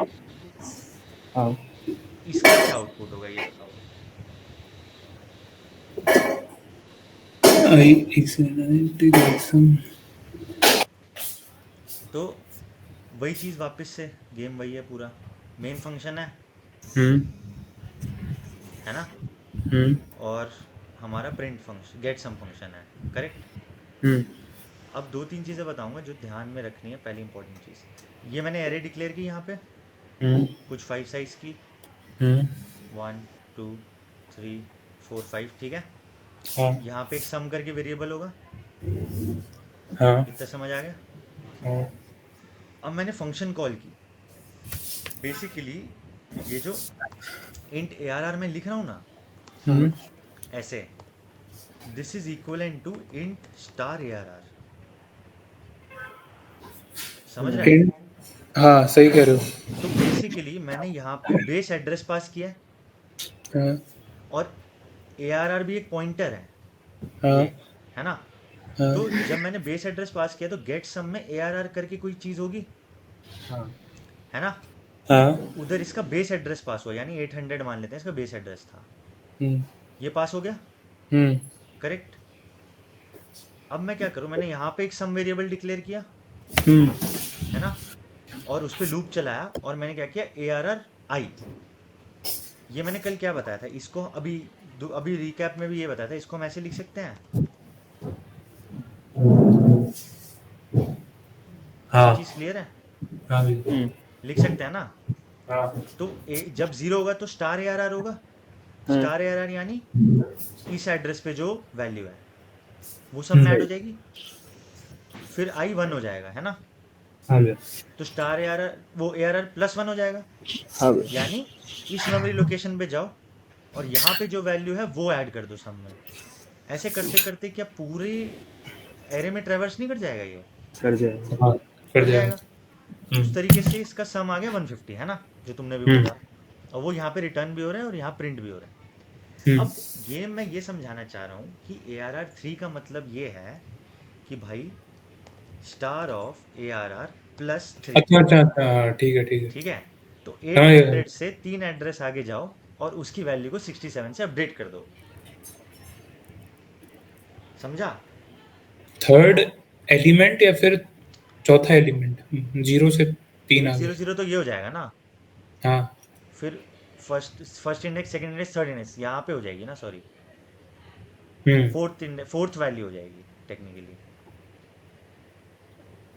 हाँ इसका क्या आउटपुट होगा ये बताओ। तो वही चीज़ वापस से, गेम वही है पूरा, मेन फंक्शन है ना, और हमारा print function get sum function है, करेक्ट। हम्म अब दो तीन चीज़ें बताऊंगा जो ध्यान में रखनी है। पहली इंपॉर्टेंट चीज़, ये मैंने एरे डिक्लेयर की यहाँ पे हम्म कुछ 5 साइज की, हम्म 1 2 3 4 5, ठीक है। हाँ यहाँ पे एक सम करके वेरिएबल होगा, हाँ इतना समझ आ गया। हाँ अब मैंने फंक्शन कॉल की, बेसिकली ये जो इंट ए आर में लिख रहा हूँ ना, हम्म ऐसे this is equivalent to int star A R, समझ रहे हैं। इन हाँ सही कह रहे हो। तो बेसिकली मैंने यहाँ पे बेस एड्रेस पास किया है, हाँ और ए आर भी एक पॉइंटर है, हाँ ये है ना। हाँ तो जब मैंने बेस एड्रेस पास किया तो गेट सम में ए आर करके कोई चीज़ होगी, हाँ है ना। हाँ उधर इसका बेस एड्रेस पास हुआ, यानी 800 मान लेते हैं इसका बेस एड्रेस था, हम्म ये पास हो गया, हम्म करेक्ट। अब मैं क्या करूँ, मैंने यहाँ पे एक सम वेरिएबल डिक्लेयर किया, हम्म है ना, और उस पर लूप चलाया, और मैंने क्या किया, ए आर आई। ये मैंने कल क्या बताया था, इसको अभी रिकैप में भी ये बताया था, इसको हम ऐसे लिख सकते हैं, ऐसी हाँ चीज़ क्लियर है, हाँ बिल्कुल लिख सकते हैं ना। हाँ तो जब जीरो होगा तो स्टार ए आर होगा, स्टार ए आर यानी इस एड्रेस पे जो वैल्यू है वो सब में ऐड हो जाएगी, फिर आई 1 हो जाएगा, है ना। हाँ भैया तो स्टार ए आर वो ए आर प्लस 1 हो जाएगा, हाँ भैया यानी इस मेमोरी लोकेशन पे जाओ और यहाँ पे जो वैल्यू है वो ऐड कर दो सम में। ऐसे करते करते क्या पूरे एरे में ट्रेवर्स नहीं कर जाएगा, ये कर जाएगा। हाँ कर कर जाएगा। जाएगा। उस तरीके से इसका सम आ गया 150, है ना, जो तुमने भी हम्म बोला। और वो यहाँ पे रिटर्न भी हो रहा है और यहाँ प्रिंट भी हो रहा है। हम्म अब ये मैं ये समझाना चाह रहा हूँ कि ए आर 3 का मतलब ये है कि भाई star of A R plus 3, अच्छा अच्छा अच्छा हाँ, ठीक है ठीक है ठीक है। तो समझ गया। 800 से 3 एड्रेस आगे जाओ और उसकी वैल्यू को 67 से अपडेट कर दो, समझा। थर्ड एलिमेंट या फिर चौथा एलिमेंट जीरो से तीन आगे। 800 तो ये हो जाएगा ना, हाँ फिर first index, second index, third index यहाँ पे हो जाएगी ना, सॉरी, फोर्थ वैल्यू हो जाएगी टेक्निकली।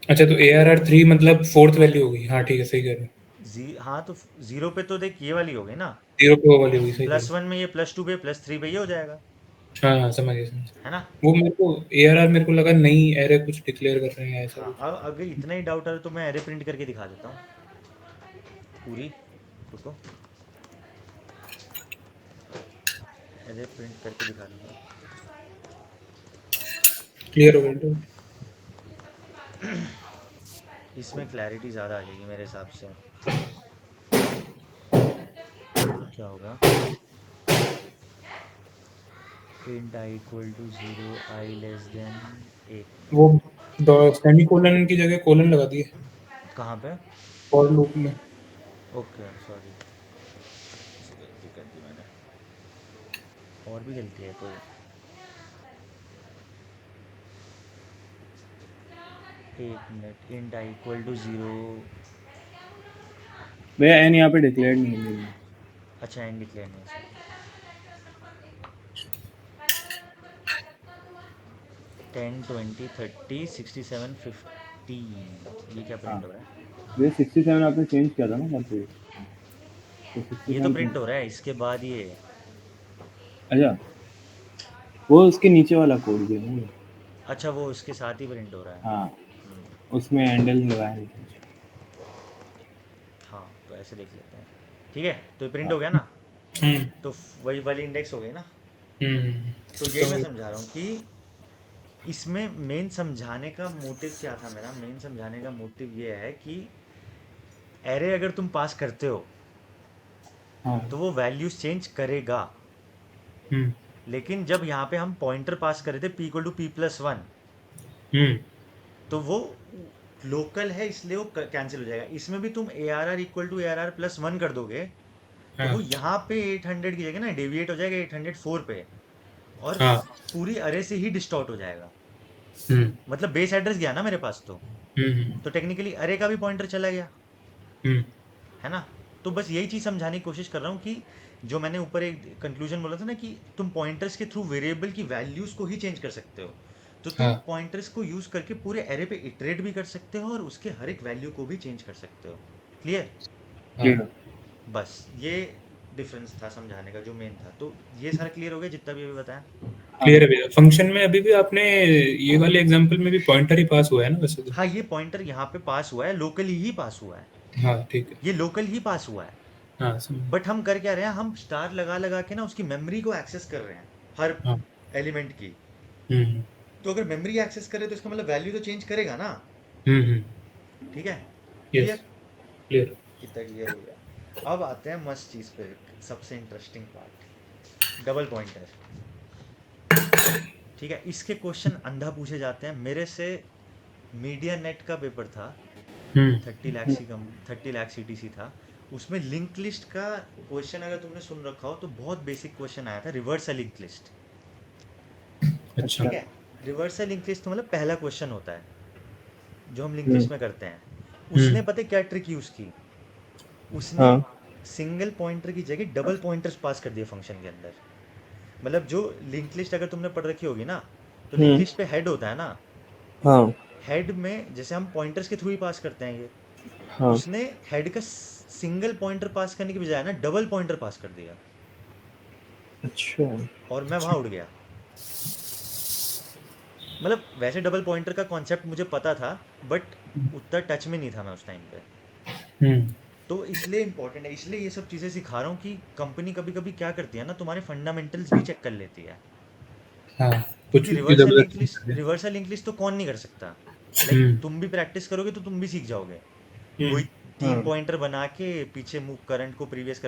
अच्छा तो ARR3 मतलब फोर्थ वैल्यू होगी। हाँ ठीक है सही कह रहे हो। हाँ तो जीरो पे तो देख ये वाली हो गई ना, जीरो पे वो वाली होगी सही कह रहे +1 में ये, +2 पे, +3 पे ये हो जाएगा, हो। हाँ हाँ समझ गया समझ गया। है ना। वो मेरे को ARR मेरे को लगा नई एरे कुछ डिक्लेयर कर रहे हैं ऐसा हाँ, कुछ। अब अगर इतना ही डाउट है तो मैं एरे प्रिंट करके दिखा देता हूँ पूरी, रुको, एरे प्रिंट करके दिखा दूंगा। क्लियर हो गया तो। इसमें क्लैरिटी ज़्यादा आ जाएगी मेरे हिसाब से। क्या होगा, int I equal to 0, I less than 1, वो सेमी कोलन की जगह कोलन लगा दिए कहाँ पे, फॉर लूप में। ओके सॉरी, गलती कर दी मैंने, और भी गलती है कोई, एक minute, int I equal to 0, भैया एन यहाँ पे डिक्लेयर नहीं है मेरे में। अच्छा एंड डिक्लेयर नहीं है, 10 20 30 67 50, ये क्या हाँ प्रिंट हो रहा है, भैया 67 आपने चेंज किया था ना कल से, तो ये तो 67 प्रिंट हो रहा है, इसके बाद ये, अच्छा वो उसके नीचे वाला कोड भी है ना। अच्छा वो इसके साथ ही प्रिंट हो रहा है। हाँ उसमें हैंडल लगाया नहीं था। हाँ तो ऐसे देख लेते हैं, ठीक है, तो ये प्रिंट हाँ हो गया ना, हम्म तो वही वाली इंडेक्स हो गई ना। हम्म तो यही मैं समझा रहा हूँ कि इसमें मेन समझाने का मोटिव क्या था मेरा, मेन समझाने का मोटिव ये है कि एरे अगर तुम पास करते हो हाँ तो वो वैल्यूज चेंज करेगा, हम्म लेकिन जब यहाँ पे हम पॉइंटर पास करे थे p = p+1, हम्म तो वो लोकल है इसलिए वो कैंसिल हो जाएगा। इसमें भी तुम A R equal to ARR+1 कर दोगे तो हाँ वो यहाँ पे 800 की जगह ना डेविएट हो जाएगा 804 पे, और हाँ पूरी अरे से ही डिस्टॉर्ट हो जाएगा। हम्म मतलब बेस एड्रेस गया ना मेरे पास, हम्म तो टेक्निकली अरे का भी पॉइंटर चला गया, हम्म है ना। तो बस यही चीज़ समझाने की कोशिश कर रहा हूँ कि जो मैंने ऊपर एक कंक्लूजन बोला था ना कि तुम पॉइंटर्स के थ्रू वेरिएबल की वैल्यूज को ही चेंज कर सकते हो, तो तुम हाँ पॉइंटर्स को यूज करके पूरे एरे पे इटरेट भी कर सकते हो और उसके हर एक वैल्यू को भी चेंज कर सकते हो। क्लियर? हाँ बस ये डिफरेंस था समझाने का जो मेन था। तो ये सारा क्लियर हो गया जितना भी अभी बताया? क्लियर है भैया। फंक्शन में अभी भी आपने ये वाले एग्जांपल में भी पॉइंटर ही पास हुआ है ना वैसे तो? हाँ, ये पॉइंटर यहाँ पे पास हुआ है, लोकली ही पास हुआ है, हाँ ठीक है। ये लोकल ही पास हुआ है। हाँ समझ। बट हम कर क्या रहे हैं, हम स्टार लगा लगा के ना उसकी मेमोरी को एक्सेस कर रहे हैं, हर हाँ एलिमेंट की। हम्म तो अगर मेमोरी एक्सेस करे तो इसका मतलब वैल्यू तो चेंज करेगा ना। हम्म। ठीक है? Yes clear? क्लियर। कितना क्लियर हो गया? अब आते हैं मस्त चीज पे, सबसे इंटरेस्टिंग पार्ट, डबल पॉइंटर। ठीक है, इसके क्वेश्चन अंधा पूछे जाते हैं मेरे से। मीडिया नेट का पेपर था, 30 लाख सीटीसी था, उसमें लिंक लिस्ट का क्वेश्चन अगर तुमने सुन रखा हो तो बहुत बेसिक क्वेश्चन आया था, रिवर्सल लिंक लिस्ट। अच्छा। ठीक है, रिवर्सल लिंक लिस्ट मतलब पहला क्वेश्चन होता है जो हम लिंक लिस्ट में करते हैं। उसने पता है क्या ट्रिक यूज की? उसने हाँ सिंगल पॉइंटर की जगह डबल पॉइंटर्स पास कर दिए फंक्शन के अंदर। मतलब जो लिंक लिस्ट अगर तुमने पढ़ रखी होगी ना, तो लिंक लिस्ट पे हेड होता है ना, हाँ हेड में जैसे हम पॉइंटर्स के थ्रू ही पास करते हैं ये, हाँ उसने हेड का सिंगल पॉइंटर पास करने की बजाय ना डबल पॉइंटर पास कर दिया, अच्छा और मैं वहां उड़ गया। मतलब वैसे डबल पॉइंटर का कॉन्सेप्ट मुझे पता था, बट उतना टच में नहीं था मैं उस टाइम पे। हम्म तो इसलिए इंपॉर्टेंट है, इसलिए ये सब चीज़ें सिखा रहा हूँ कि कंपनी कभी कभी क्या करती है ना, तुम्हारे फंडामेंटल्स भी चेक कर लेती है। हाँ कुछ क्योंकि जबरदस्ती कर दिया। रिवर्सल लिंक लिस्ट तो कौन नहीं कर सकता। लाइक हम्म तुम भी प्रैक्टिस करोगे तो तुम भी सीख जाओगे। हम्म कोई हाँ 3 पॉइंटर बना के पीछे मूव करंट को प्रीवियस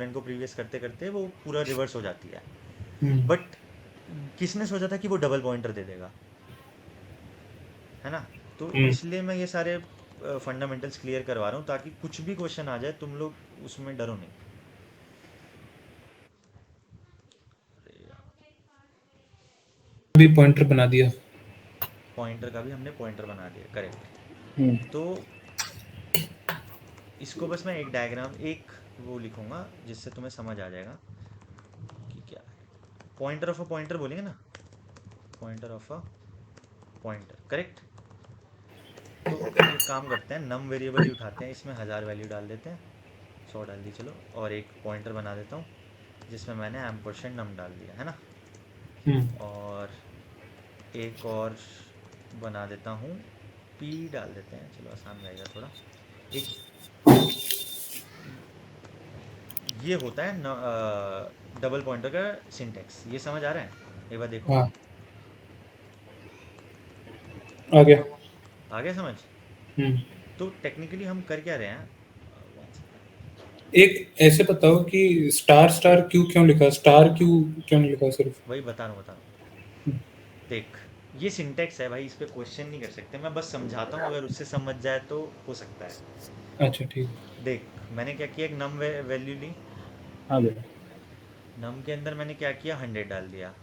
करते करते वो पूरा रिवर्स हो जाती है। हम्म। बट किसने सोचा था कि वो डबल पॉइंटर दे देगा, है ना? तो हम्म। इसलिए मैं ये सारे फंडामेंटल्स क्लियर करवा रहा हूँ ताकि कुछ भी क्वेश्चन आ जाए तुम लोग उसमें डरो नहीं। अभी पॉइंटर बना दिया। पॉइंटर का भी हमने पॉइंटर बना दिया, करेक्ट। हम्म, तो इसको बस मैं एक डायग्राम, एक वो लिखूंगा जिससे तुम्हें समझ आ जाएगा कि क्या है। पॉइंटर ऑफ अ पॉइंटर बोलेंगे ना, pointer of a pointer, correct. तो एक काम करते हैं, नम वेरिएबल ही उठाते हैं, इसमें 1000 वैल्यू डाल देते हैं, 100 डाल दी चलो, और एक पॉइंटर बना देता हूँ जिसमें मैंने एम्परसेंड नम डाल दिया है ना। हम्म और एक और बना देता हूँ, पी डाल देते हैं, चलो आसान रहेगा थोड़ा। एक ये होता है डबल पॉइंटर का सिंटेक्स, ये समझ आ रहा है? एक बार देखो, हाँ आ गया। आ गया समझ? हम्म। तो टेक्निकली हम कर क्या रहे हैं, एक ऐसे बताओ कि स्टार स्टार क्यू क्यों लिखा, स्टार क्यू क्यों नहीं लिखा सिर्फ? वही बता रहा हूँ। देख, ये सिंटेक्स है भाई, इस पे क्वेश्चन नहीं कर सकते, मैं बस समझाता हूँ, अगर उससे समझ जाए तो हो सकता है। अच्छा ठीक है। देख, मैंने क्या किया, एक नम वैल्यू ली, हाँ भैया नम के अंदर मैंने क्या किया, 100 डाल दिया,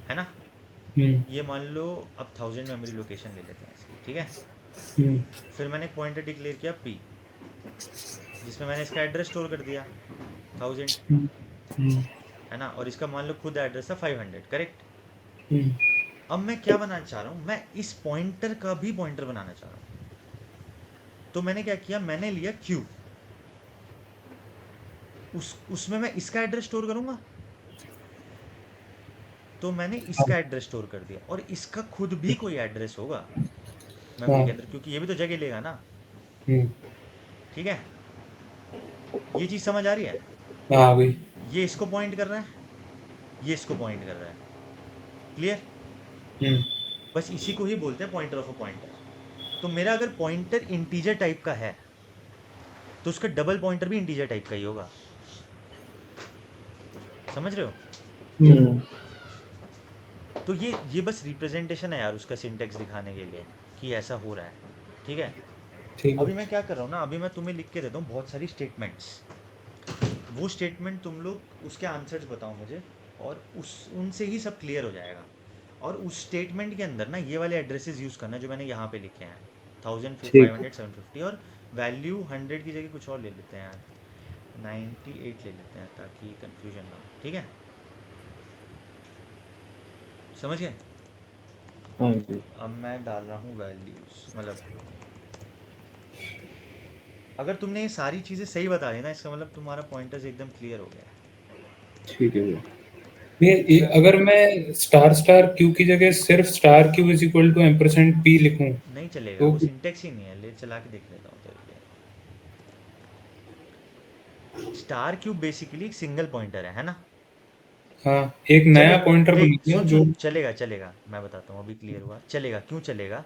है ना? हम्म ये मान लो अब 1000 मेमोरी लोकेशन ले लेते हैं इसकी, ठीक है? हम्म फिर मैंने एक पॉइंटर डिक्लेयर किया पी, जिसमें मैंने इसका एड्रेस स्टोर कर दिया 1000, हम्म हम्म है ना? और इसका मान लो खुद एड्रेस था 500, करेक्ट। हम्म। अब मैं क्या बनाना चाह रहा हूँ, मैं इस पॉइंटर का भी पॉइंटर बनाना चाह रहा हूँ। तो मैंने क्या किया, मैंने लिया क्यू, उसमें मैं इसका एड्रेस स्टोर करूंगा, तो मैंने इसका एड्रेस स्टोर कर दिया, और इसका खुद भी कोई एड्रेस होगा मेमोरी हाँ के अंदर, क्योंकि ये भी तो जगह लेगा ना। हम्म। ठीक है, ये चीज़ समझ आ रही है? हाँ भाई। ये इसको पॉइंट कर रहा है, ये इसको पॉइंट कर रहा है, क्लियर? हम्म बस इसी को ही बोलते हैं पॉइंटर ऑफ अ पॉइंटर। तो मेरा अगर पॉइंटर इंटीजर टाइप का है तो उसका डबल पॉइंटर भी इंटीजर टाइप का ही होगा, समझ रहे हो? हम्म। तो ये बस रिप्रेजेंटेशन है यार उसका, सिंटेक्स दिखाने के लिए कि ऐसा हो रहा है। ठीक है, ठीक है। अभी मैं क्या कर रहा हूँ ना, अभी मैं तुम्हें लिख के देता हूँ बहुत सारी स्टेटमेंट्स, वो स्टेटमेंट तुम लोग उसके आंसर्स बताओ मुझे, और उस उनसे ही सब क्लियर हो जाएगा। और उस स्टेटमेंट के अंदर ना ये वाले एड्रेसेस यूज़ करना जो मैंने यहाँ पे लिखे हैं, 1000, ठीक 500, 750, और वैल्यू 100 की जगह कुछ और ले लेते हैं यार, 98 ले लेते हैं ताकि कंफ्यूजन ना हो, ठीक है? समझ गए? हाँ जी अब मैं डाल रहा हूँ वैल्यूज, मतलब अगर तुमने ये सारी चीज़ें सही बता दी ना, इसका मतलब तुम्हारा पॉइंटर्स एकदम क्लियर हो गया है। ठीक है भैया। अगर मैं स्टार स्टार क्यू की जगह सिर्फ star Q is equal to ampersand P लिखूं नहीं चलेगा, तो वो सिंटेक्स ही नहीं है। ले चला के देख लेता हूँ तेरे लिए। स्टार क्यूब बेसिकली एक सिंगल पॉइंटर है ना? हाँ एक नया चलेगा, पॉइंटर बना देख दिया सुन जो सुन, चलेगा चलेगा, मैं बताता हूँ, अभी क्लियर हुआ। चलेगा, क्यों चलेगा?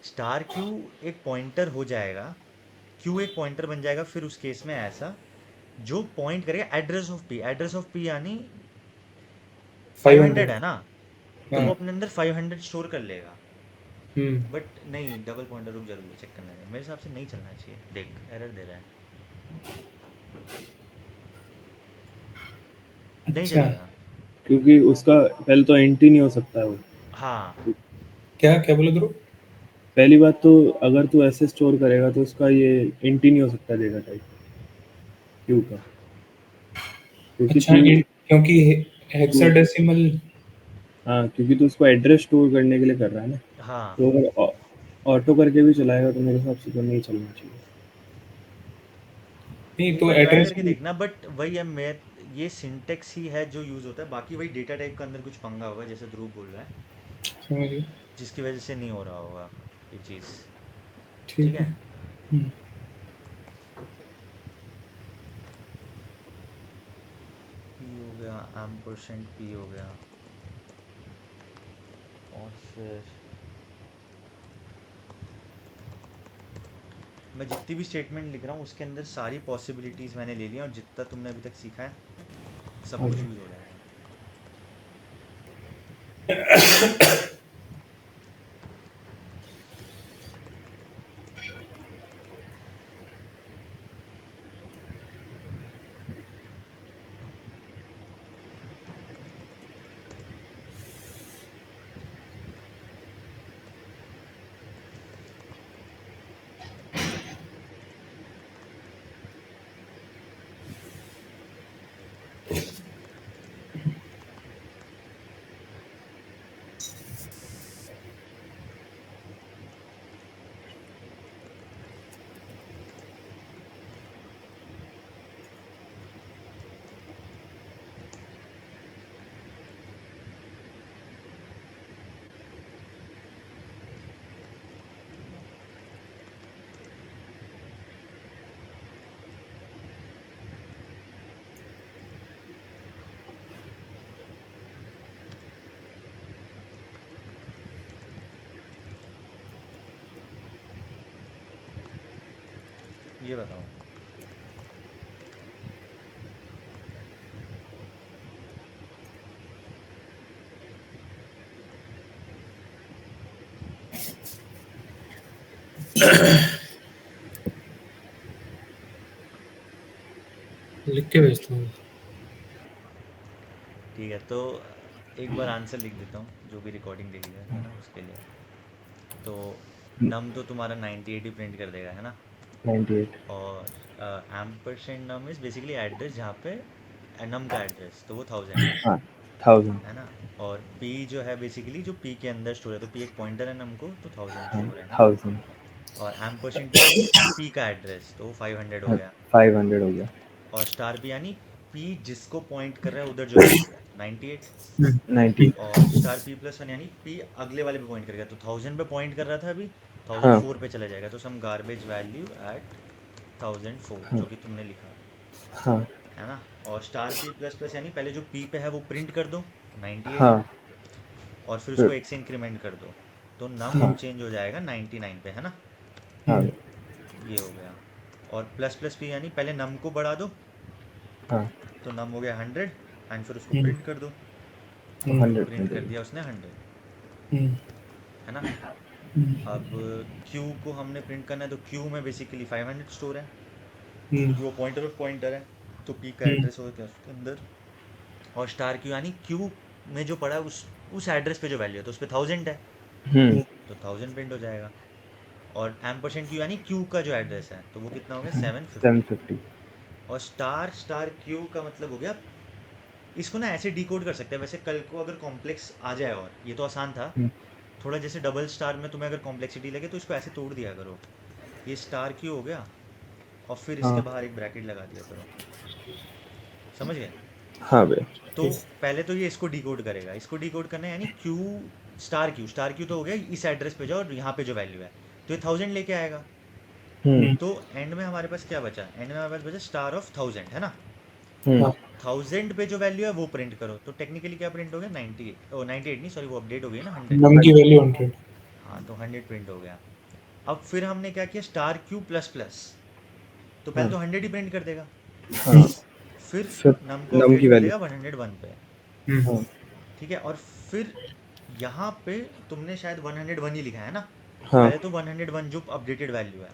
स्टार क्यू एक पॉइंटर हो जाएगा, क्यू एक पॉइंटर बन जाएगा फिर उस केस में ऐसा, जो पॉइंट करेगा address of P. Address of P यानी 500 500। है ना, तो हाँ। वो अपने अंदर 500 स्टोर कर लेगा। हम्म। बट नहीं, डबल पॉइंटर, रुक जरूर चेक करना है, मेरे हिसाब से नहीं चलना चाहिए। देख एरर दे रहा है, नहीं अच्छा, चलेगा। क्योंकि उसका पहले तो एंट्री नहीं हो सकता है वो। हाँ, क्या क्या बोले ध्रुव? पहली बात तो अगर तू ऐसे स्टोर करेगा तो उसका ये एंट्री नहीं हो सकता डेटा टाइप क्यू का, क्योंकि अच्छा, क्योंकि तू हेक्साडेसिमल। हाँ, क्योंकि तू उसको एड्रेस स्टोर करने के लिए कर रहा है ना। हाँ, तो अगर ऑटो करके भी चलाएगा तो मेरे हिसाब से तो नहीं चलना चाहिए। नहीं एक तो बार ट्राई एड्रेस। करके देखना। बट वही है, मैं ये सिंटेक्स ही है जो यूज़ होता है, बाकी वही डेटा टाइप का अंदर कुछ पंगा होगा, जैसे ध्रुव बोल रहा है, समझ गए। जिसकी वजह से नहीं हो रहा होगा ये चीज़। ठीक ठीक है। है, पी हो गया, एम% पी हो गया, और फिर मैं जितनी भी स्टेटमेंट लिख रहा हूँ उसके अंदर सारी पॉसिबिलिटीज़ मैंने ले ली हैं, और जितना तुमने अभी तक सीखा है सब कुछ हाँ यूज़ हो जाएगा। ये बताओ, लिख के भेजता हूँ। ठीक है तो एक बार आंसर लिख देता हूँ, जो भी रिकॉर्डिंग देगी है ना उसके लिए। तो नम तो तुम्हारा 98 ही प्रिंट कर देगा, है ना? 98। और ampersand num is basically address जहाँ पे नम का एड्रेस, तो वो 1000 हाँ 1000। है ना? और पी जो है बेसिकली जो पी के अंदर स्टोर है, तो पी एक पॉइंटर है नम को, तो 1000 हाँ स्टोर है ना? 1000। और एम्परसेंड पी यानी पी का एड्रेस, तो वो 500 हो हाँ गया। 500 हो गया। और स्टार पी यानी पी जिसको पॉइंट कर रहा है उधर जो वैल्यू है 98। 90। और स्टार P+1 यानी पी अगले वाले पे पॉइंट करेगा, तो 1000 पे पॉइंट कर रहा था अभी, हाँ 1004 पे चला जाएगा, तो सम गार्बेज वैल्यू एट 1004 हाँ जो कि तुमने लिखा, हाँ है ना? और स्टार P++ यानी पहले जो पी पे है वो प्रिंट कर दो 98, हाँ और फिर उसको फिर- एक से इंक्रीमेंट कर दो, तो नम हाँ चेंज हो जाएगा 99 पे, है ना? हाँ ये हो गया। और ++P यानी पहले नम को बढ़ा दो, हाँ तो नम हो गया 100, एंड फिर उसको हम्म, प्रिंट कर दो, तो हम्म, 100 प्रिंट प्रिंट कर होगा। दिया उसने 100, हम्म, है ना? अब Q को हमने प्रिंट करना है, तो Q में बेसिकली 500 स्टोर है, हम्म, क्योंकि वो पॉइंटर ऑफ पॉइंटर है, तो P का हम्म, एड्रेस होगा उसके अंदर। और स्टार Q यानी Q में जो पड़ा है उस एड्रेस पे जो वैल्यू है, तो उस पर 1000 है, हम्म तो 1000 प्रिंट हो जाएगा। और एम परसेंट Q यानी Q का जो एड्रेस है, तो वो कितना हो गया 750। 750। और स्टार क्यू का मतलब हो गया, इसको ना ऐसे डिकोड कर सकते हैं। वैसे कल को अगर कॉम्प्लेक्स आ जाए, और ये तो आसान था हम्म, थोड़ा, जैसे डबल स्टार में तुम्हें अगर कॉम्प्लेक्सिटी लगे तो इसको ऐसे तोड़ दिया करो, ये स्टार क्यू हो गया और फिर इसके हाँ बाहर एक ब्रैकेट लगा दिया करो, समझ गए? हाँ भाई तो ठीक। पहले तो ये इसको डिकोड करेगा, इसको डिकोड करना है, यानी क्यू स्टार क्यू तो हो गया इस एड्रेस पे जाओ और यहाँ पे जो वैल्यू है तो ये 1000 लेके आएगा। हम्म तो एंड में हमारे पास क्या बचा, एंड में हमारे पास बचा स्टार ऑफ 1000, है ना? हम्म हाँ 1000 पे जो वैल्यू है वो प्रिंट करो, तो टेक्निकली क्या प्रिंट हो गया, 98, ओ 98 नहीं सॉरी, वो अपडेट हो गई ना 100। नम की वैल्यू 100। हाँ तो 100 प्रिंट हो गया। अब फिर हमने क्या किया, स्टार क्यू प्लस प्लस, तो पहले हाँ तो 100 ही प्रिंट कर देगा, हाँ फिर फिर नम को नम अपडेट की कर वैल्यू देगा 101 पे, हाँ ठीक है? और फिर यहाँ पे तुमने शायद 101 ही लिखा है ना, तो हाँ पहले तो 101 जो अपडेटेड वैल्यू है,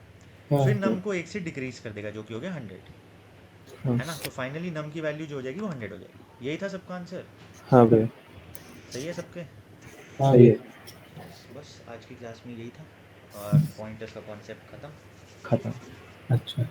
हाँ फिर नम को एक से डिक्रीज कर देगा जो कि हो गया 100, हाँ है ना? तो फाइनली नम की वैल्यू जो हो जाएगी वो 100 हो जाएगी। यही था सबका आंसर, हाँ भाई सही है सबके? हाँ सही भाई। है यस, बस आज की क्लास में यही था, और पॉइंटर्स का कॉन्सेप्ट ख़त्म। खत्म अच्छा